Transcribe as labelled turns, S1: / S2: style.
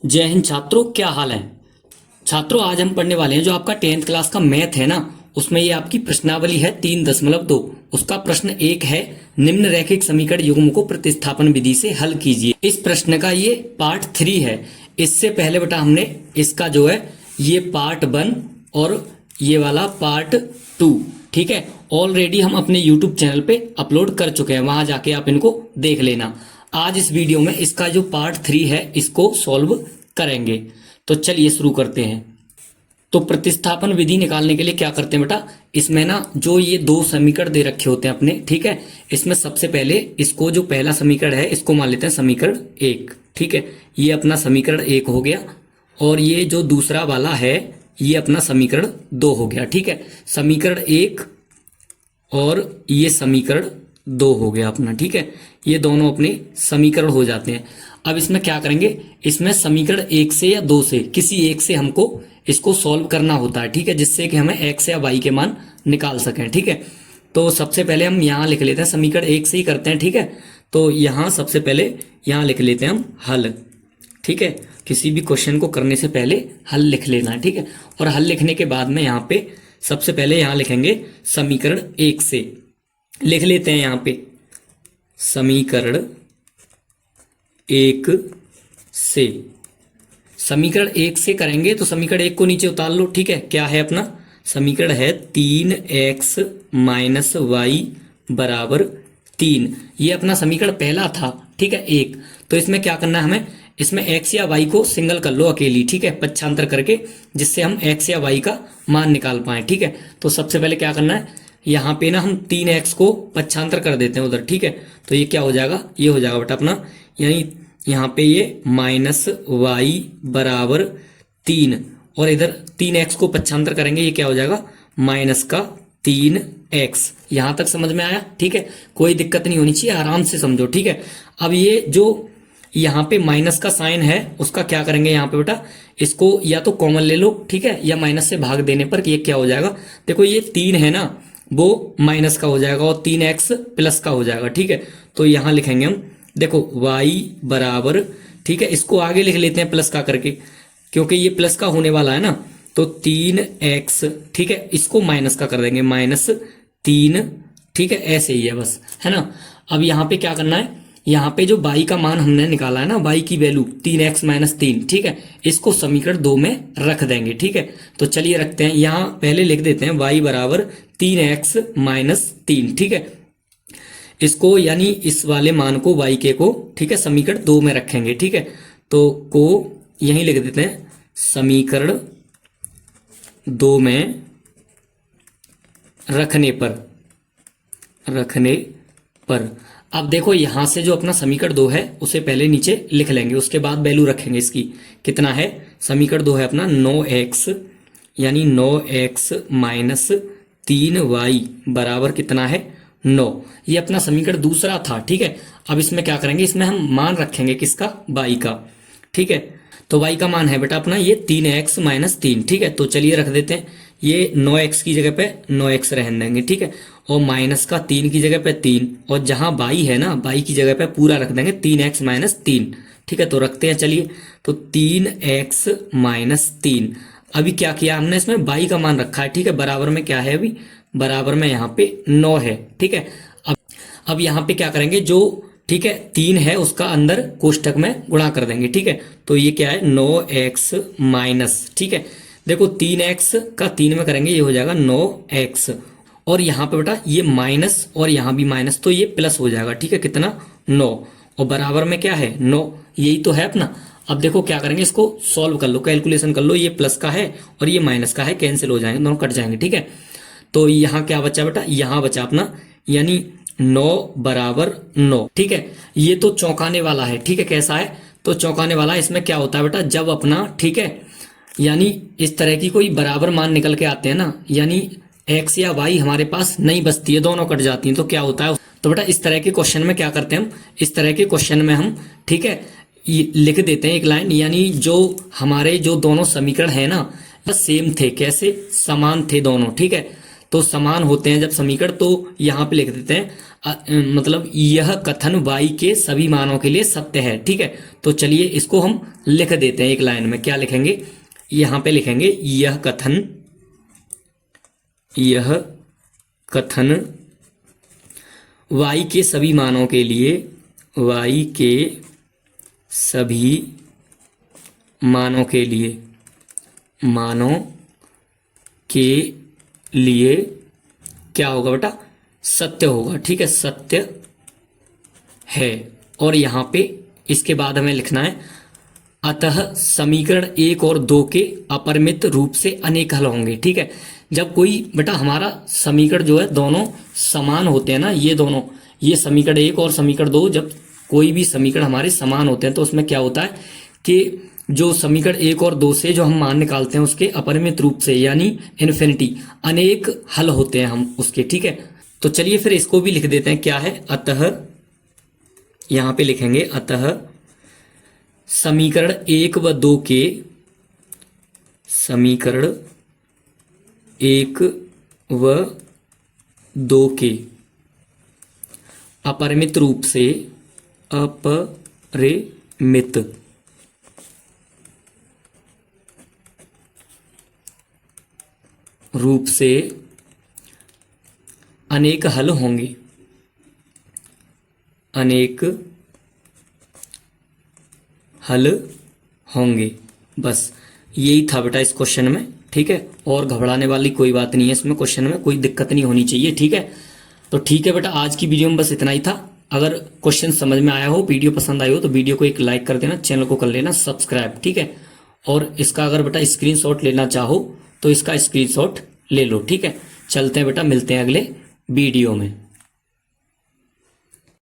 S1: जय हिंद छात्रों, क्या हाल है। छात्रों, आज हम पढ़ने वाले हैं जो आपका 10th क्लास का मैथ है ना, उसमें ये आपकी प्रश्नावली है 3.2। उसका प्रश्न एक है, निम्न रैखिक समीकरण युग्म को प्रतिस्थापन विधि से हल कीजिए। इस प्रश्न का ये पार्ट 3 है। इससे पहले बेटा हमने इसका जो है ये पार्ट 1 और ये वाला पार्ट 2, ठीक है, ऑलरेडी हम अपने यूट्यूब चैनल पे अपलोड कर चुके हैं, वहां जाके आप इनको देख लेना। आज इस वीडियो में इसका जो पार्ट 3 है इसको सॉल्व करेंगे। तो चलिए शुरू करते हैं। तो प्रतिस्थापन विधि निकालने के लिए क्या करते हैं बेटा, इसमें ना जो ये दो समीकरण दे रखे होते हैं अपने, ठीक है, इसमें सबसे पहले इसको जो पहला समीकरण है इसको मान लेते हैं समीकरण 1, ठीक है, ये अपना समीकरण 1 हो गया। और ये जो दूसरा वाला है ये अपना समीकरण 2 हो गया, ठीक है। समीकरण 1 और ये समीकरण 2 हो गया अपना, ठीक है, ये दोनों अपने समीकरण हो जाते हैं। अब इसमें क्या करेंगे, इसमें समीकरण 1 से या 2 से किसी एक से हमको इसको सॉल्व करना होता है, ठीक है, जिससे कि हमें x या y के मान निकाल सकें, ठीक है। तो सबसे पहले हम यहाँ लिख लेते हैं, समीकरण 1 से ही करते हैं, ठीक है। तो यहाँ सबसे पहले यहाँ लिख लेते हैं हम हल, ठीक है। किसी भी क्वेश्चन को करने से पहले हल लिख लेना है, ठीक है। और हल लिखने के बाद में यहाँ पे सबसे पहले यहाँ लिखेंगे समीकरण 1 से, लिख लेते हैं यहाँ पे समीकरण 1 से। समीकरण 1 से करेंगे तो समीकरण 1 को नीचे उतार लो, ठीक है। क्या है अपना समीकरण है 3x माइनस वाई बराबर 3। ये अपना समीकरण पहला था, ठीक है, 1। तो इसमें क्या करना है हमें, इसमें x या y को सिंगल कर लो अकेली, ठीक है, पक्षांतर करके, जिससे हम x या y का मान निकाल पाए, ठीक है। तो सबसे पहले क्या करना है, यहाँ पे ना हम 3x को पक्षांतर कर देते हैं उधर, ठीक है। तो ये क्या हो जाएगा, ये हो जाएगा बेटा अपना, यानी यहाँ पे ये माइनस वाई बराबर 3, और इधर 3x को पक्षांतर करेंगे, ये क्या हो जाएगा माइनस का 3x। यहां तक समझ में आया, ठीक है, कोई दिक्कत नहीं होनी चाहिए, आराम से समझो, ठीक है। अब ये जो यहाँ पे माइनस का साइन है उसका क्या करेंगे, यहाँ पे बेटा इसको या तो कॉमन ले लो, ठीक है, या माइनस से भाग देने पर ये क्या हो जाएगा, देखो ये 3 है ना, वो माइनस का हो जाएगा और 3x प्लस का हो जाएगा, ठीक है। तो यहां लिखेंगे हम, देखो y बराबर, ठीक है, इसको आगे लिख लेते हैं प्लस का करके, क्योंकि ये प्लस का होने वाला है ना। तो 3x, ठीक है, इसको माइनस का कर देंगे, -3, ठीक है, ऐसे ही है बस, है ना। अब यहाँ पे क्या करना है, यहाँ पे जो y का मान हमने निकाला है ना, y की वैल्यू 3x माइनस 3, ठीक है, इसको समीकरण 2 में रख देंगे, ठीक है। तो चलिए रखते हैं, यहाँ पहले लिख देते हैं y बराबर 3x माइनस 3, ठीक है। इसको यानी इस वाले मान को y के को, ठीक है, समीकरण 2 में रखेंगे, ठीक है। तो को यहीं लिख देते हैं समीकरण 2 में रखने पर अब देखो यहां से जो अपना समीकरण 2 है उसे पहले नीचे लिख लेंगे, उसके बाद वैल्यू रखेंगे इसकी। कितना है, समीकरण 2 है अपना 9x, यानी 9x माइनस 3y बराबर कितना है 9। ये अपना समीकरण दूसरा था, ठीक है। अब इसमें क्या करेंगे, इसमें हम मान रखेंगे किसका, y का, ठीक है। तो y का मान है बेटा अपना ये 3x माइनस 3, ठीक है। तो चलिए रख देते हैं, ये 9x की जगह पे 9x रहने देंगे, ठीक है, और माइनस का 3 की जगह पे 3, और जहां y है ना y की जगह पे पूरा रख देंगे 3x माइनस 3, ठीक है। तो रखते हैं चलिए, तो 3x माइनस 3। अभी क्या किया हमने, इसमें y का मान रखा है, ठीक है, बराबर में क्या है, अभी बराबर में यहाँ पे 9 है, ठीक है। अब यहाँ पे क्या करेंगे, जो ठीक है 3 है उसका अंदर कोष्ठक में गुणा कर देंगे, ठीक है। तो ये क्या है 9x माइनस, ठीक है, देखो 3x का 3 में करेंगे, ये हो जाएगा 9x, और यहाँ पे बेटा ये माइनस और यहाँ भी माइनस, तो ये प्लस हो जाएगा, ठीक है, कितना 9, और बराबर में क्या है 9, यही तो है अपना। अब देखो क्या करेंगे, इसको सॉल्व कर लो, कैलकुलेशन कर लो, ये प्लस का है और ये माइनस का है, कैंसिल हो जाएंगे, दोनों कट जाएंगे, ठीक है। तो यहाँ क्या बचा बेटा, यहाँ बचा अपना यानी 9 बराबर 9, ठीक है। ये तो चौंकाने वाला है, ठीक है, कैसा है, तो चौंकाने वाला है। इसमें क्या होता है बेटा, जब अपना, ठीक है, यानी इस तरह की कोई बराबर मान निकल के आते हैं ना, यानी x या y हमारे पास नहीं बचती है, दोनों कट जाती हैं, तो क्या होता है, तो बेटा इस तरह के क्वेश्चन में क्या करते हैं हम, इस तरह के क्वेश्चन में हम, ठीक है, लिख देते हैं एक लाइन, यानी जो हमारे जो दोनों समीकरण है ना सेम थे, कैसे, समान थे दोनों, ठीक है। तो समान होते हैं जब समीकरण, तो यहाँ पे लिख देते हैं मतलब यह कथन y के सभी मानों के लिए सत्य है। ठीक है, तो चलिए इसको हम लिख देते हैं एक लाइन में। क्या लिखेंगे, यहाँ पे लिखेंगे यह कथन y के सभी मानों के लिए, y के सभी मानों के लिए क्या होगा बेटा, सत्य होगा। ठीक है, सत्य है। और यहाँ पे इसके बाद हमें लिखना है अतः समीकरण 1 और 2 के अपरिमित रूप से अनेक हल होंगे। ठीक है, जब कोई बेटा हमारा समीकरण जो है दोनों समान होते हैं ना, ये दोनों, ये समीकरण 1 और समीकरण 2, जब कोई भी समीकरण हमारे समान होते हैं तो उसमें क्या होता है कि जो समीकरण 1 और 2 से जो हम मान निकालते हैं उसके अपरिमित रूप से यानी इन्फिनिटी अनेक हल होते हैं हम उसके। ठीक है, तो चलिए फिर इसको भी लिख देते हैं। क्या है, अतः, यहां पे लिखेंगे अतः समीकरण 1 व 2 के, समीकरण 1 व 2 के अपरिमित रूप से, अपरिमित रूप से अनेक हल होंगे, अनेक हल होंगे। बस यही था बेटा इस क्वेश्चन में। ठीक है, और घबराने वाली कोई बात नहीं है इसमें, क्वेश्चन में कोई दिक्कत नहीं होनी चाहिए। ठीक है, तो ठीक है बेटा, आज की वीडियो में बस इतना ही था। अगर क्वेश्चन समझ में आया हो, वीडियो पसंद आई हो, तो वीडियो को एक लाइक कर देना, चैनल को कर लेना सब्सक्राइब। ठीक है, और इसका अगर बेटा स्क्रीनशॉट लेना चाहो तो इसका स्क्रीनशॉट ले लो। ठीक है, चलते हैं बेटा, मिलते हैं अगले वीडियो में।